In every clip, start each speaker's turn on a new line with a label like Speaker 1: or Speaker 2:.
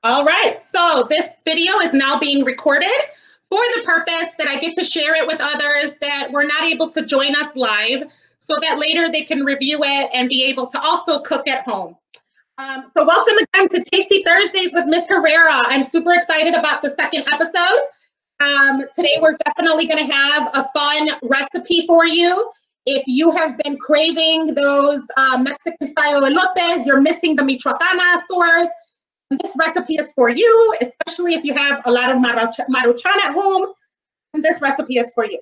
Speaker 1: All right, so this video is now being recorded for the purpose that I get to share it with others that were not able to join us live so that later they can review it and be able to also cook at home. So welcome again to Tasty Thursdays with Miss Herrera. I'm super excited about the second episode. Today we're definitely going to have a fun recipe for you. If you have been craving those Mexican style elotes, you're missing the Michoacana stores, this recipe is for you, especially if you have a lot of Maruchan at home, and this recipe is for you.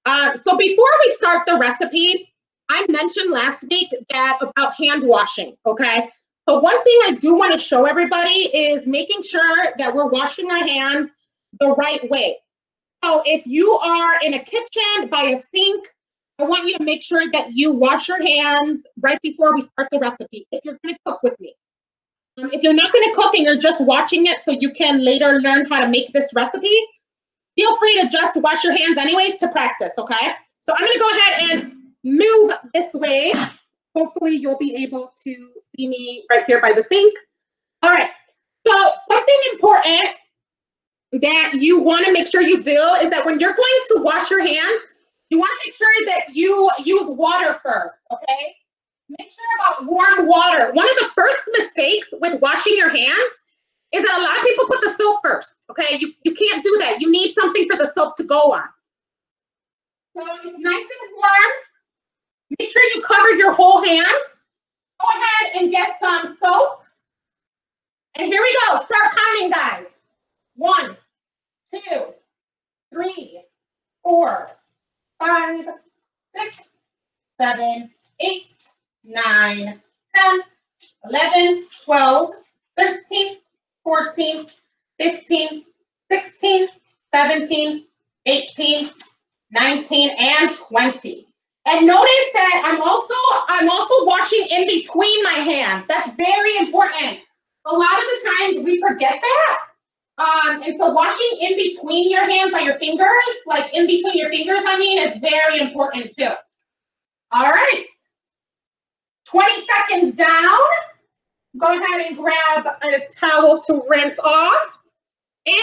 Speaker 1: So before we start the recipe, I mentioned last week that about hand washing, okay? So one thing I do want to show everybody is making sure that we're washing our hands the right way. So if you are in a kitchen by a sink, I want you to make sure that you wash your hands right before we start the recipe, if you're going to cook with me. If you're not going to cook and you're just watching it so you can later learn how to make this recipe, feel free to just wash your hands anyways to practice, okay? So I'm going to go ahead and move this way. Hopefully you'll be able to see me right here by the sink. All right, so something important that you want to make sure you do is that when you're going to wash your hands, you want to make sure that you use water first, okay? Make sure about warm water. One of the first mistakes with washing your hands is that a lot of people put the soap first, okay? You can't do that. You need something for the soap to go on. So it's nice and warm. Make sure you cover your whole hands. Go ahead and get some soap. And here we go. Start counting, guys. 1, 2, 3, 4, 5, 6, 7, 8, 9, 10, 11, 12, 13, 14, 15, 16, 17, 18, 19, and 20. And notice that I'm also washing in between my hands. That's very important. A lot of the times we forget that. And so washing in between your hands by your fingers, like in between your fingers, I mean, is very important too. All right. 20 seconds down. Go ahead and grab a towel to rinse off.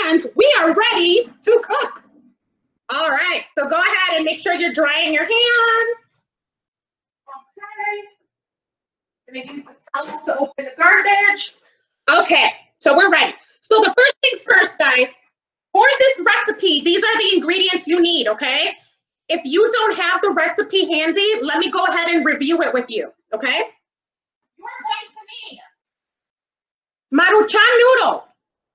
Speaker 1: And we are ready to cook. All right, so go ahead and make sure you're drying your hands. Okay. Gonna use the towel to open the garbage. Okay, so we're ready. So the first things first, guys, for this recipe, these are the ingredients you need, okay? If you don't have the recipe handy, let me go ahead and review it with you, okay? You are going to need Maruchan noodles.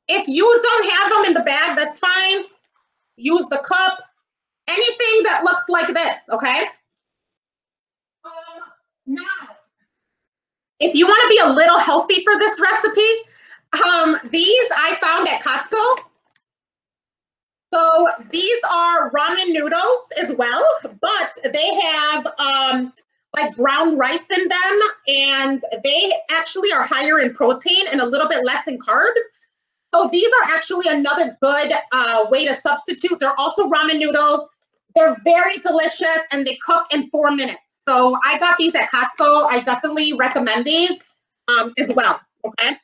Speaker 1: If you don't have them in the bag, that's fine. Use the cup. Anything that looks like this, okay? Now, if you want to be a little healthy for this recipe, these I found at Costco. So these are ramen noodles as well, but they have like brown rice in them, and they actually are higher in protein and a little bit less in carbs. So these are actually another good way to substitute. They're also ramen noodles. They're very delicious and they cook in 4 minutes. So I got these at Costco. I definitely recommend these as well, okay?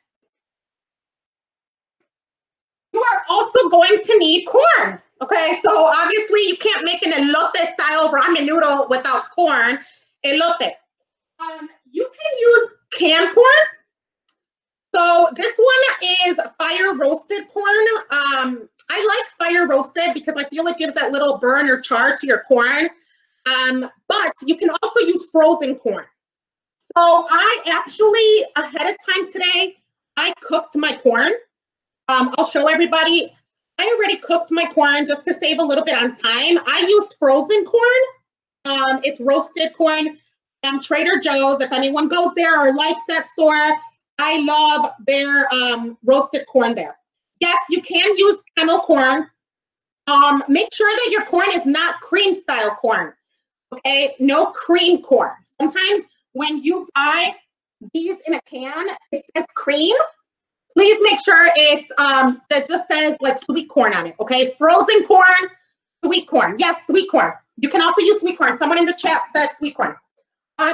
Speaker 1: You are also going to need corn, okay? So obviously you can't make an elote style ramen noodle without corn. Elote. You can use canned corn. So this one is fire roasted corn. I like fire roasted because I feel it gives that little burn or char to your corn. But you can also use frozen corn. So I actually, ahead of time today, I cooked my corn. I'll show everybody. I already cooked my corn just to save a little bit on time. I used frozen corn. It's roasted corn. Trader Joe's, if anyone goes there or likes that store, I love their roasted corn there. Yes, you can use kernel corn. Make sure that your corn is not cream style corn, okay? No cream corn. Sometimes when you buy these in a can, it says cream. Please make sure it's that just says like sweet corn on it, okay? Frozen corn, sweet corn. Yes, sweet corn. You can also use sweet corn. Someone in the chat said sweet corn.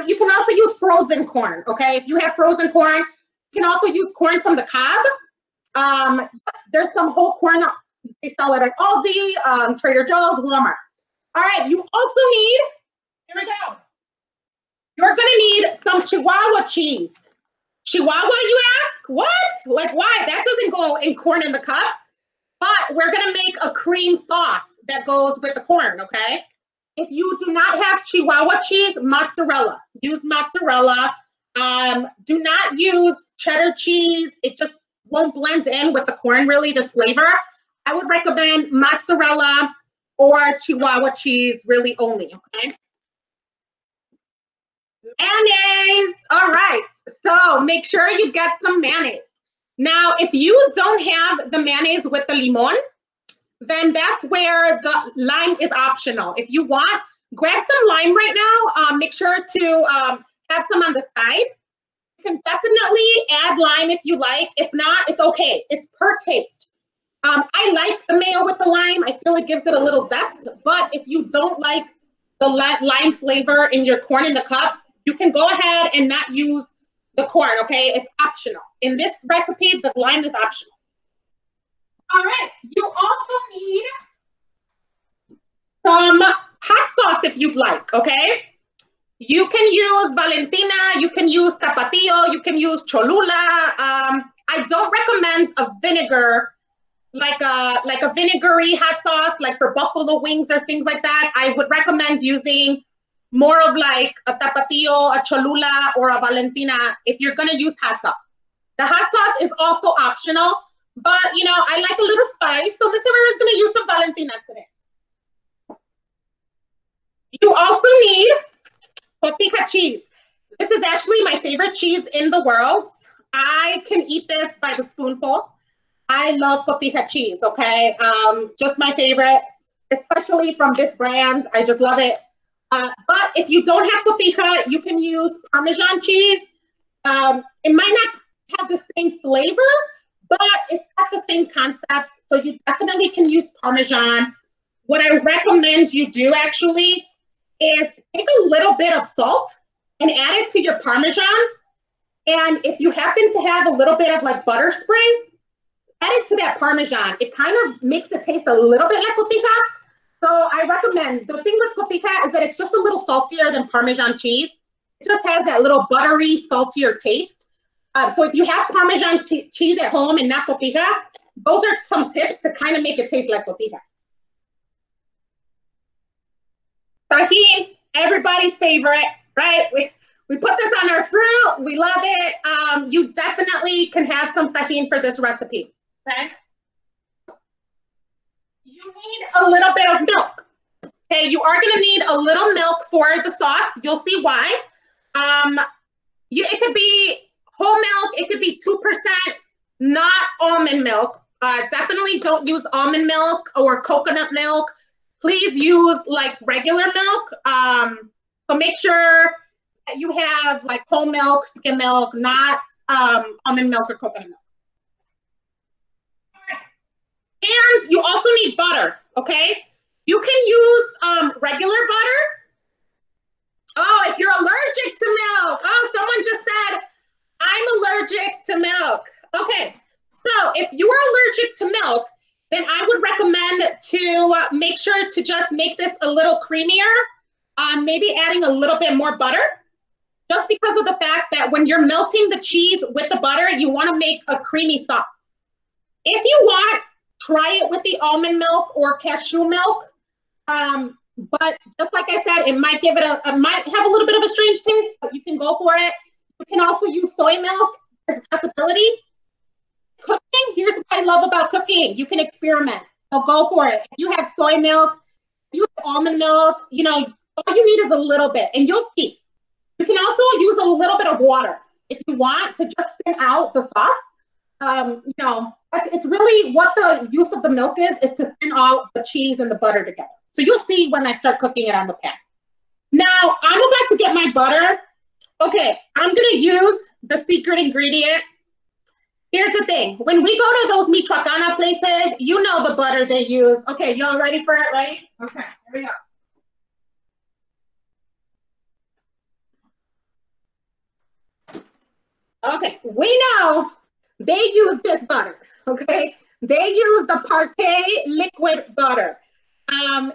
Speaker 1: You can also use frozen corn, okay? If you have frozen corn, you can also use corn from the cob. There's some whole corn. They sell it at Aldi, Trader Joe's, Walmart. All right, you also need, here we go. You're gonna need some Chihuahua cheese. Chihuahua, you ask? What? Like why? That doesn't go in corn in the cup. But we're gonna make a cream sauce that goes with the corn, okay? If you do not have Chihuahua cheese, mozzarella. Use mozzarella. Do not use cheddar cheese. It just won't blend in with the corn, really, this flavor. I would recommend mozzarella or Chihuahua cheese, really only, okay? Mayonnaise. All right. So make sure you get some mayonnaise. Now, if you don't have the mayonnaise with the limon, then that's where the lime is optional. If you want, grab some lime right now. Make sure to have some on the side. You can definitely add lime if you like. If not, it's okay. It's per taste. I like the mayo with the lime. I feel it gives it a little zest. But if you don't like the lime flavor in your corn in the cup, you can go ahead and not use the corn, okay? It's optional. In this recipe, the lime is optional. All right, you also need some hot sauce if you'd like, okay? You can use Valentina, you can use Tapatio, you can use Cholula. I don't recommend a vinegar, like a vinegary hot sauce, like for buffalo wings or things like that. I would recommend using more of like a Tapatio, a Cholula, or a Valentina if you're gonna use hot sauce. The hot sauce is also optional, but you know, I like a little spice, so Miss Herrera is gonna use some Valentina today. You also need cotija cheese. This is actually my favorite cheese in the world. I can eat this by the spoonful. I love cotija cheese, okay? Just my favorite, especially from this brand. I just love it. But if you don't have cotija, you can use Parmesan cheese. It might not have the same flavor, but it's got the same concept. So you definitely can use Parmesan. What I recommend you do actually is take a little bit of salt and add it to your Parmesan. And if you happen to have a little bit of like butter spray, add it to that Parmesan. It kind of makes it taste a little bit like cotija. So I recommend, the thing with cotija is that it's just a little saltier than Parmesan cheese. It just has that little buttery, saltier taste. So if you have Parmesan cheese at home and not cotija, those are some tips to kind of make it taste like cotija. Tahini, everybody's favorite, right? We put this on our fruit. We love it. You definitely can have some tahini for this recipe, okay? You need a little bit of milk. Okay, you are gonna need a little milk for the sauce. You'll see why. It could be whole milk, it could be 2%, not almond milk. Definitely don't use almond milk or coconut milk. Please use like regular milk. So make sure that you have like whole milk, skim milk, not almond milk or coconut milk. And you also need butter, okay? You can use regular butter. Oh, if you're allergic to milk. Oh, someone just said, I'm allergic to milk. Okay, so if you are allergic to milk, then I would recommend to make sure to just make this a little creamier, maybe adding a little bit more butter, just because of the fact that when you're melting the cheese with the butter, you want to make a creamy sauce. If you want, try it with the almond milk or cashew milk. But just like I said, it might give it it might have a little bit of a strange taste, but you can go for it. You can also use soy milk as a possibility. Cooking, here's what I love about cooking. You can experiment, so go for it. If you have soy milk, if you have almond milk, you know, all you need is a little bit, and you'll see. You can also use a little bit of water if you want to just thin out the sauce. You know, it's really what the use of the milk is to thin out the cheese and the butter together. So you'll see when I start cooking it on the pan. Now, I'm about to get my butter. Okay, I'm gonna use the secret ingredient. Here's the thing. When we go to those Michoacana places, you know the butter they use. Okay, y'all ready for it, right? Okay, here we go. Okay, we know They use this butter, okay? They use the Parquet liquid butter.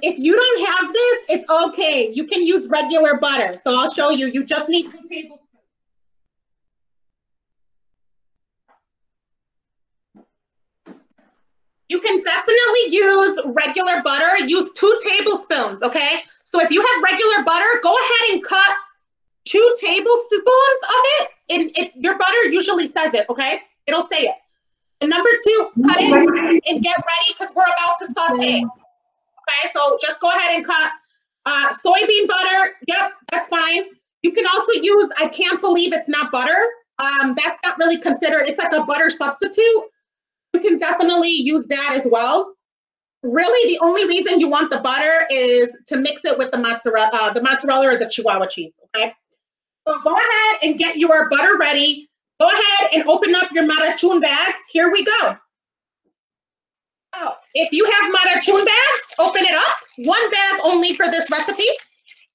Speaker 1: If you don't have this, it's okay. You can use regular butter. So I'll show you. You just need 2 tablespoons. You can definitely use regular butter. Use 2 tablespoons, okay? So if you have regular butter, go ahead and cut 2 tablespoons of it. And your butter usually says it, okay? It'll say it. And number 2, cut it and get ready because we're about to saute. Okay, so just go ahead and cut soybean butter. Yep, that's fine. You can also use, I can't believe it's not butter. That's not really considered, it's like a butter substitute. You can definitely use that as well. Really, the only reason you want the butter is to mix it with the mozzarella or the Chihuahua cheese, okay? So go ahead and get your butter ready. Go ahead and open up your Maruchan bags. Here we go. Oh, if you have Maruchan bags, open it up. 1 bag only for this recipe.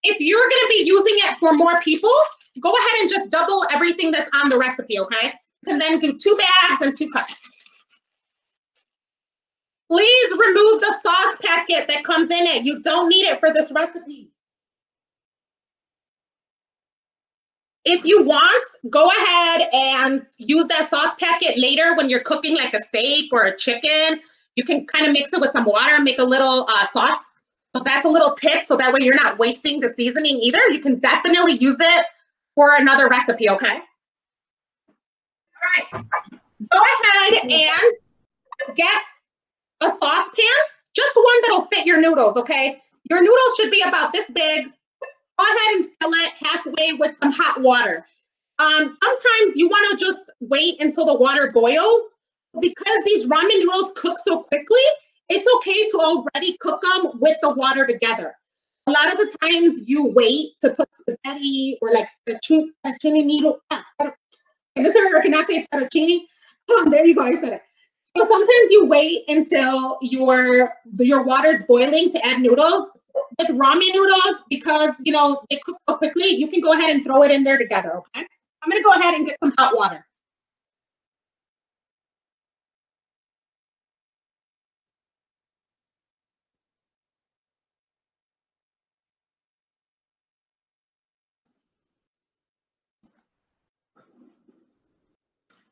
Speaker 1: If you're going to be using it for more people, go ahead and just double everything that's on the recipe, okay? And then do 2 bags and 2 cups. Please remove the sauce packet that comes in it. You don't need it for this recipe. If you want, go ahead and use that sauce packet later when you're cooking like a steak or a chicken. You can kind of mix it with some water and make a little sauce. So that's a little tip, so that way you're not wasting the seasoning either. You can definitely use it for another recipe, okay? All right, go ahead and get a saucepan, just one that'll fit your noodles, okay? Your noodles should be about this big. Go ahead and fill it halfway with some hot water. Sometimes you want to just wait until the water boils. Because these ramen noodles cook so quickly, it's okay to already cook them with the water together. A lot of the times you wait to put spaghetti or like fettuccine noodle. Mr. Can I say fettuccine? Oh, there you go, I said it. So sometimes you wait until your water's boiling to add noodles. With ramen noodles, because you know they cook so quickly, you can go ahead and throw it in there together, okay? I'm gonna go ahead and get some hot water.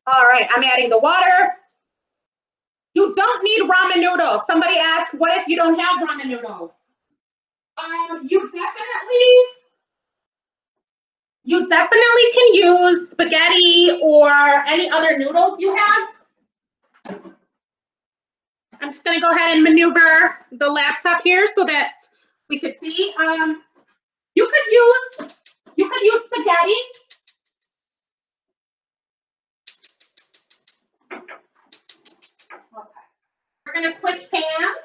Speaker 1: All right, I'm adding the water. You don't need ramen noodles. Somebody asked, what if you don't have ramen noodles? You definitely can use spaghetti or any other noodles you have. I'm just gonna go ahead and maneuver the laptop here so that we could see. You could use spaghetti. Okay. We're gonna switch pans.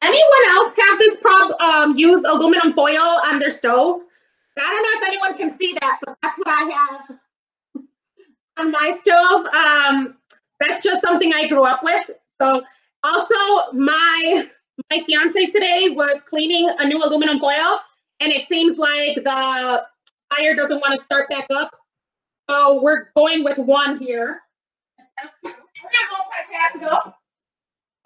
Speaker 1: Anyone else have this problem? Use aluminum foil on their stove? I don't know if anyone can see that, but that's what I have on my stove. That's just something I grew up with. So also my fiance today was cleaning a new aluminum foil, and it seems like the fire doesn't want to start back up. So we're going with 1 here. We're gonna multitask.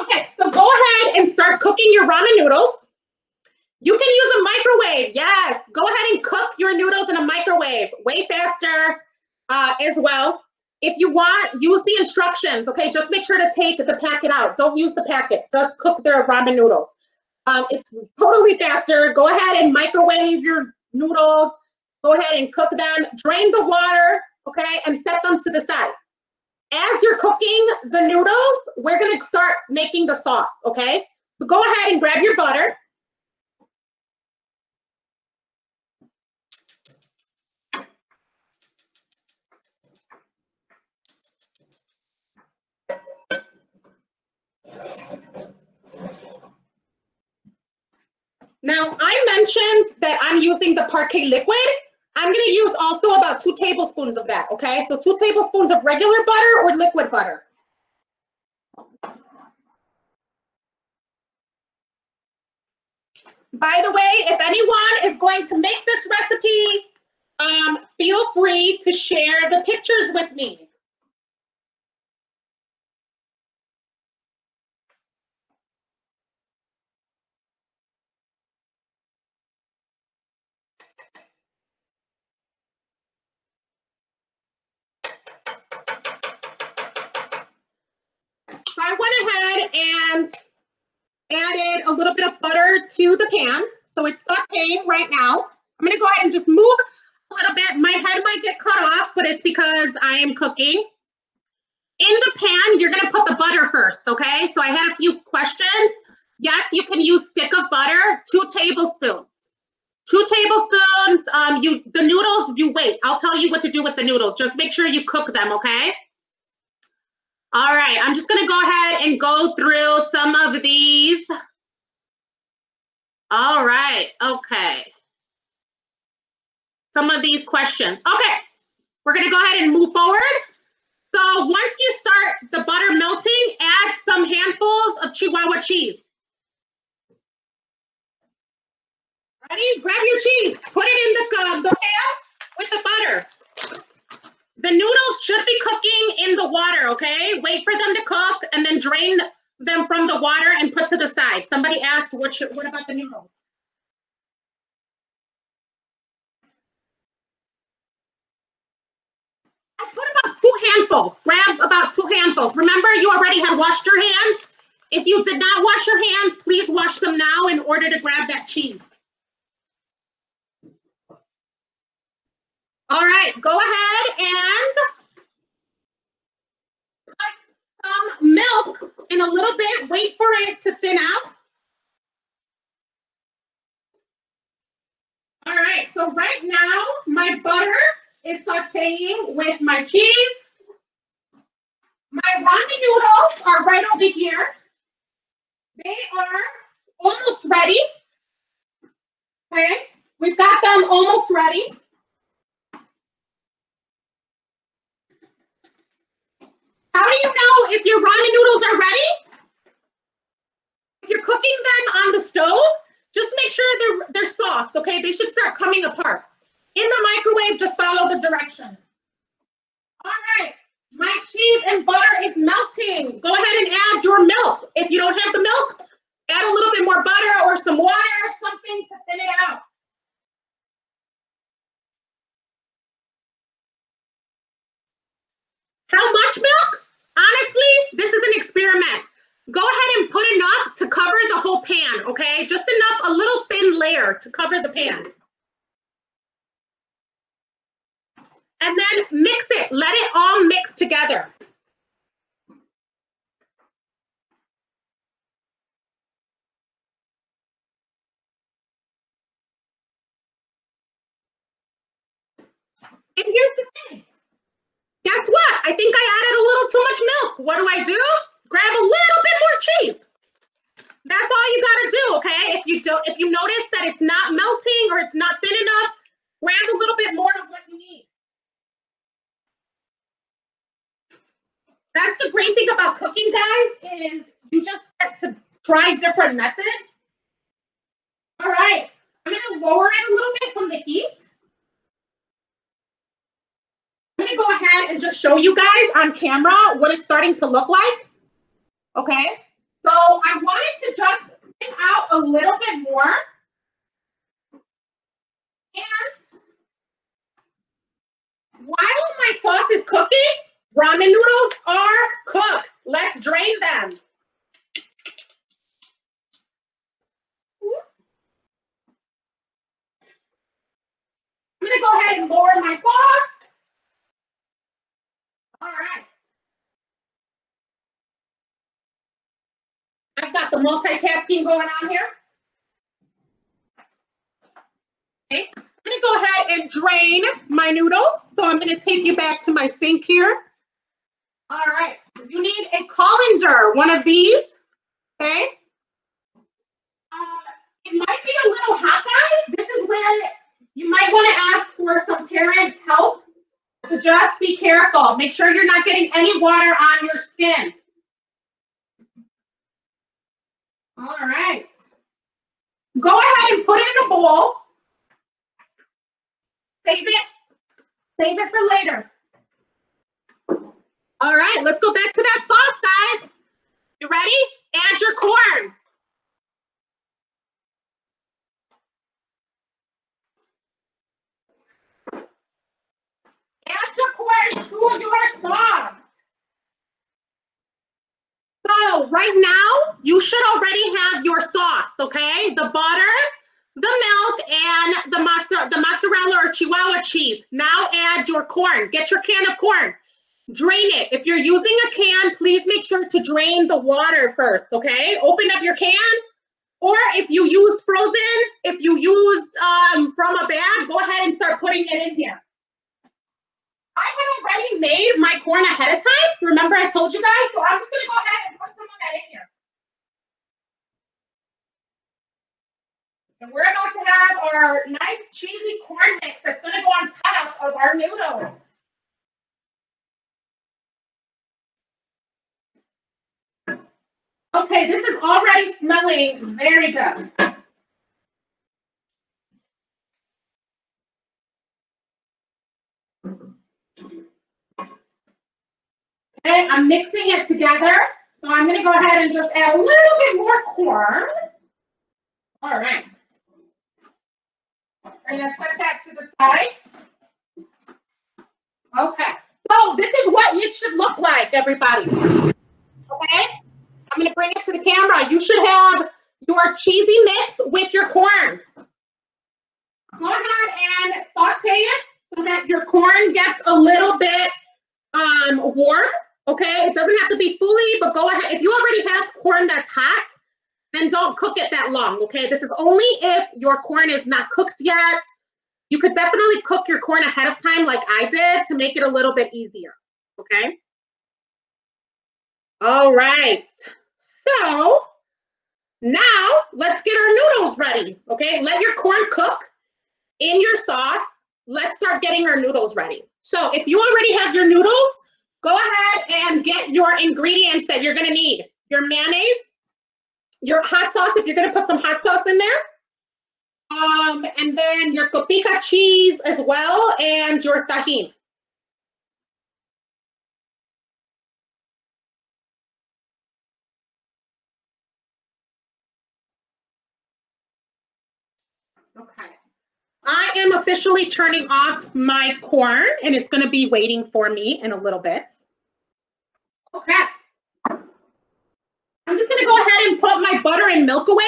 Speaker 1: Okay, so go ahead and start cooking your ramen noodles. You can use a microwave. Yes, go ahead and cook your noodles in a microwave. Way faster as well. If you want, use the instructions, okay? Just make sure to take the packet out. Don't use the packet. Just cook their ramen noodles. It's totally faster. Go ahead and microwave your noodles. Go ahead and cook them. Drain the water, okay? And set them to the side. As you're cooking the noodles, we're gonna start making the sauce, okay? So go ahead and grab your butter. Now, I mentioned that I'm using the Parquet liquid. I'm going to use also about 2 tablespoons of that, okay? So 2 tablespoons of regular butter or liquid butter. By the way, if anyone is going to make this recipe, feel free to share the pictures with me. So I went ahead and added a little bit of butter to the pan. So it's sauteing right now. I'm gonna go ahead and just move a little bit. My head might get cut off, but it's because I am cooking. In the pan, you're gonna put the butter first, okay? So I had a few questions. Yes, you can use stick of butter, 2 tablespoons. 2 tablespoons, the noodles, you wait. I'll tell you what to do with the noodles. Just make sure you cook them, okay? All right, I'm just gonna go ahead and go through some of these. All right, okay. Some of these questions. Okay, we're gonna go ahead and move forward. So once you start the butter melting, add some handfuls of Chihuahua cheese. Ready? Grab your cheese. Put it in the pan with the butter. The noodles should be cooking in the water, okay? Wait for them to cook and then drain them from the water and put to the side. Somebody asked, what about the noodles? I put about 2 handfuls. Grab about 2 handfuls. Remember, you already had washed your hands. If you did not wash your hands, please wash them now in order to grab that cheese. All right, go ahead and put some milk in a little bit. Wait for it to thin out. All right, so right now, my butter is sauteing with my cheese. My ramen noodles are right over here. They are almost ready. Okay, we've got them almost ready. How do you know if your ramen noodles are ready? If you're cooking them on the stove, just make sure they're soft, okay? They should start coming apart. In the microwave, just follow the directions. All right, my cheese and butter is melting. Go ahead and add your milk. If you don't have the milk, add a little bit more butter or some water or something to thin it out. How much milk? Honestly, this is an experiment. Go ahead and put enough to cover the whole pan, okay? Just enough, a little thin layer to cover the pan. And then mix it. Let it all mix together. And here's the thing. Guess what? I think I added a little too much milk. What do? Grab a little bit more cheese. That's all you gotta do, okay? If you notice that it's not melting or it's not thin enough, grab a little bit more of what you need. That's the great thing about cooking, guys, is you just get to try different methods. All right, I'm gonna lower it a little bit from the heat. I'm gonna go ahead and just show you guys on camera what it's starting to look like. Okay, so I wanted to just thin out a little bit more. And while my sauce is cooking, ramen noodles are cooked. Let's drain them. I'm gonna go ahead and lower my sauce. All right. I've got the multitasking going on here. Okay. I'm gonna go ahead and drain my noodles. So I'm gonna take you back to my sink here. All right. You need a colander, one of these. Okay. It might be a little hot, guys. This is where you might want to ask for some parents' help. So just be careful. Make sure you're not getting any water on your skin. All right. Go ahead and put it in a bowl. Save it Save it for later. All right, let's go back to that sauce, guys. You ready? Add your corn. Add your corn to your sauce. So right now, you should already have your sauce, okay? The butter, the milk, and the mozzarella or Chihuahua cheese. Now add your corn. Get your can of corn. Drain it. If you're using a can, please make sure to drain the water first, okay? Open up your can. Or if you used frozen, if you used from a bag, go ahead and start putting it in here. I had already made my corn ahead of time. Remember I told you guys? So I'm just going to go ahead and put some of that in here. And we're about to have our nice cheesy corn mix that's going to go on top of our noodles. Okay, this is already smelling very good. Okay, I'm mixing it together. So I'm going to go ahead and just add a little bit more corn. All right. I'm going to put that to the side. Okay. So this is what it should look like, everybody. Okay? I'm going to bring it to the camera. You should have your cheesy mix with your corn. Go ahead and saute it so that your corn gets a little bit warm. Okay? It doesn't have to be fully, but go ahead. If you already have corn that's hot, then don't cook it that long. Okay? This is only if your corn is not cooked yet. You could definitely cook your corn ahead of time like I did to make it a little bit easier. Okay? All right. So now let's get our noodles ready. Okay? Let your corn cook in your sauce. Let's start getting our noodles ready. So if you already have your noodles, go ahead and get your ingredients that you're going to need. Your mayonnaise, your hot sauce, if you're going to put some hot sauce in there. And then your cotija cheese as well, and your tajin. Okay. I am officially turning off my corn, and it's going to be waiting for me in a little bit. Okay. I'm just going to go ahead and put my butter and milk away.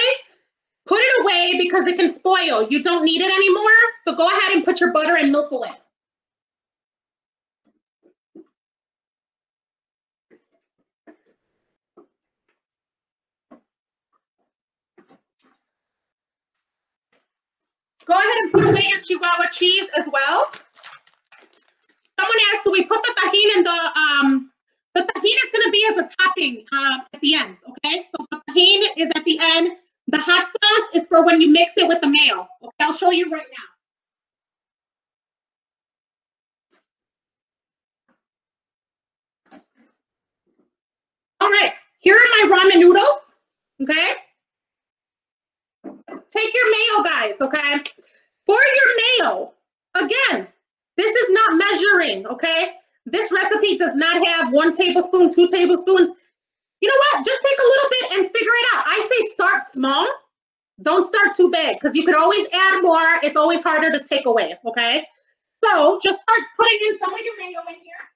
Speaker 1: Put it away because it can spoil. You don't need it anymore, so go ahead and put your butter and milk away. Go ahead and put away your Chihuahua cheese as well. Someone asked, do we put the tajin in the tajin is going to be as a topping at the end, okay? So the tajin is at the end. The hot sauce is for when you mix it with the mayo. Okay, I'll show you right now. All right, here are my ramen noodles, okay? Take your mayo, guys, okay? For your mayo, again, this is not measuring, okay? This recipe does not have 1 tablespoon, 2 tablespoons. You know what? Just take a little bit and figure it out. I say start small. Don't start too big because you could always add more. It's always harder to take away, okay? So just start putting in some of your mayo in here.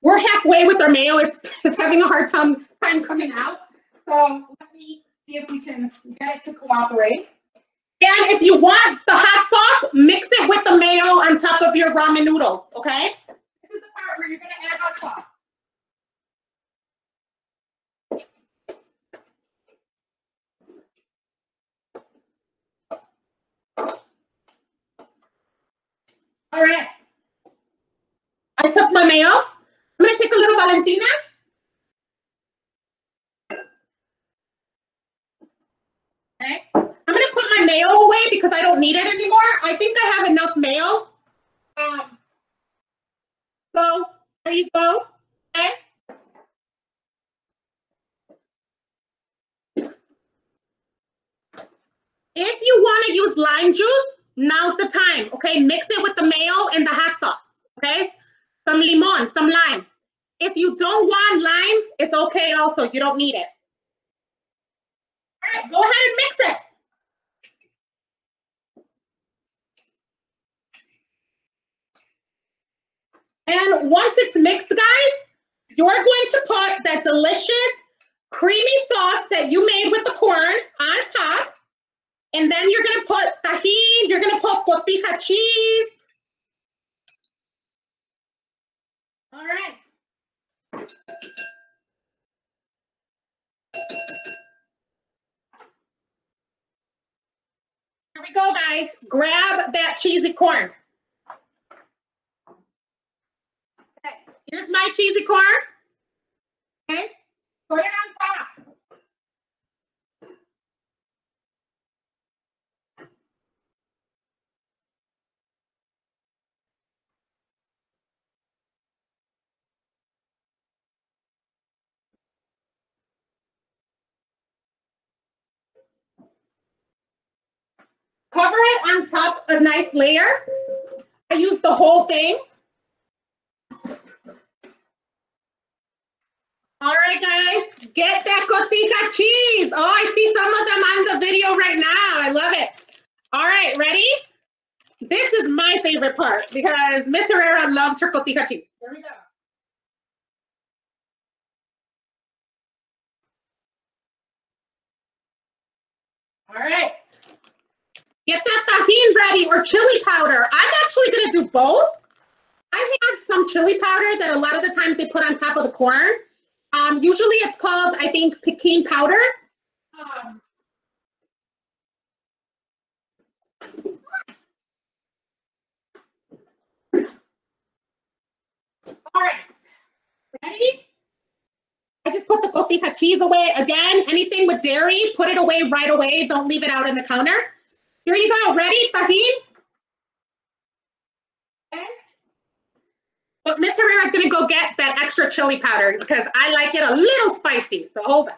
Speaker 1: We're halfway with our mayo. It's having a hard time coming out. So let me see if we can get it to cooperate. And if you want the hot sauce, mix it with the mayo on top of your ramen noodles, okay? This is the part where you're going to add hot sauce. All right. I took my mayo. I'm going to take a little Valentina. Okay. I'm going to put my mayo away because I don't need it anymore. I think I have enough mayo. So there you go. Okay. If you want use lime juice, now's the time, okay? Mix it with the mayo and the hot sauce, okay? Some limon, some lime. If you don't want lime, it's okay also. You don't need it. All right, go ahead and mix it. And once it's mixed, guys, you're going to put that delicious creamy sauce that you made with the corn on top. And then you're going to put tahini, you're going to put cotija cheese. All right. Here we go, guys. Grab that cheesy corn. Okay, here's my cheesy corn. Okay, put it on top. Cover it on top, a nice layer. I use the whole thing. All right, guys, get that cotija cheese. Oh, I see some of them on the video right now. I love it. All right, ready? This is my favorite part because Miss Herrera loves her cotija cheese. Here we go. All right. Get that tahini ready or chili powder. I'm actually going to do both. I have some chili powder that a lot of the times they put on top of the corn. Usually it's called, I think, Peking powder. All right, ready? I just put the cotija cheese away. Again, anything with dairy, put it away right away. Don't leave it out on the counter. Here you go. Ready, tahini? Okay. But Miss Herrera is going to go get that extra chili powder because I like it a little spicy. So hold on.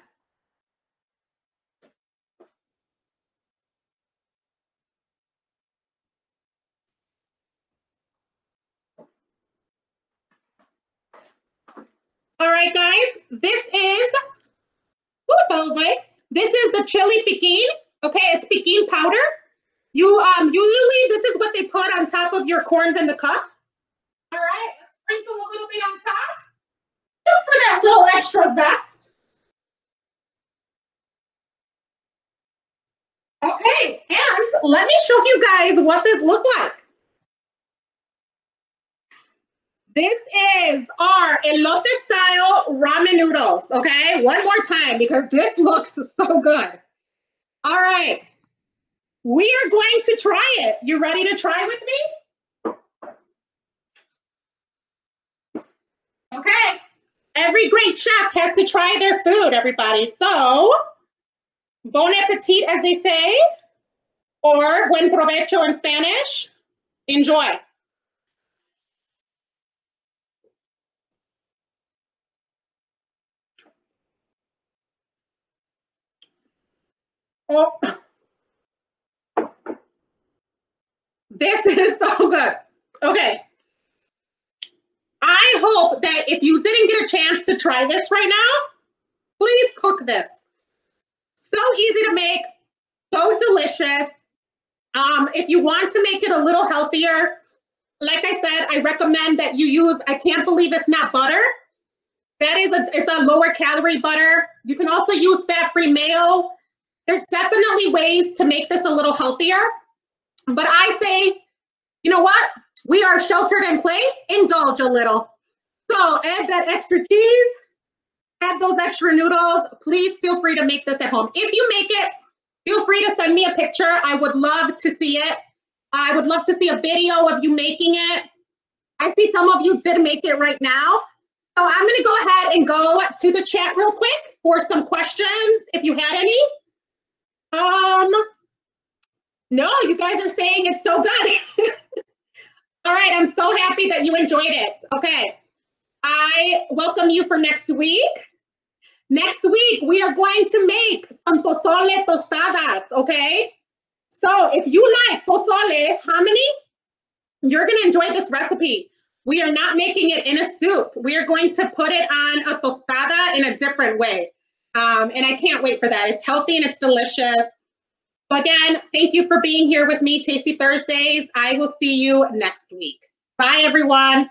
Speaker 1: All right, guys. This is This is the chili Peking. Okay, it's Peking powder. Usually this is what they put on top of your corns in the cup. All right, let's sprinkle a little bit on top, just for that little extra zest. Okay, and let me show you guys what this looks like. This is our elote style ramen noodles, okay? One more time because this looks so good. All right, we are going to try it. You ready to try with me? Okay, every great chef has to try their food, everybody. So, bon appetit, as they say, or buen provecho in Spanish. Enjoy. Oh, this is so good. Okay. I hope that if you didn't get a chance to try this right now, please cook this. So easy to make, so delicious. If you want to make it a little healthier, like I said, I recommend that you use, I can't believe it's not butter. It's a lower calorie butter. You can also use fat-free mayo. There's definitely ways to make this a little healthier. But I say, you know what? We are sheltered in place, indulge a little. So add that extra cheese, add those extra noodles. Please feel free to make this at home. If you make it, feel free to send me a picture. I would love to see it. I would love to see a video of you making it. I see some of you did make it right now. So I'm going to go ahead and go to the chat real quick for some questions, if you had any. No, you guys are saying it's so good. All right, I'm so happy that you enjoyed it. Okay, I welcome you for next week. Next week, we are going to make some pozole tostadas, okay? So if you like pozole, hominy, you're going to enjoy this recipe. We are not making it in a soup. We are going to put it on a tostada in a different way. And I can't wait for that. It's healthy and it's delicious. Again, thank you for being here with me, Tasty Thursdays. I will see you next week. Bye, everyone.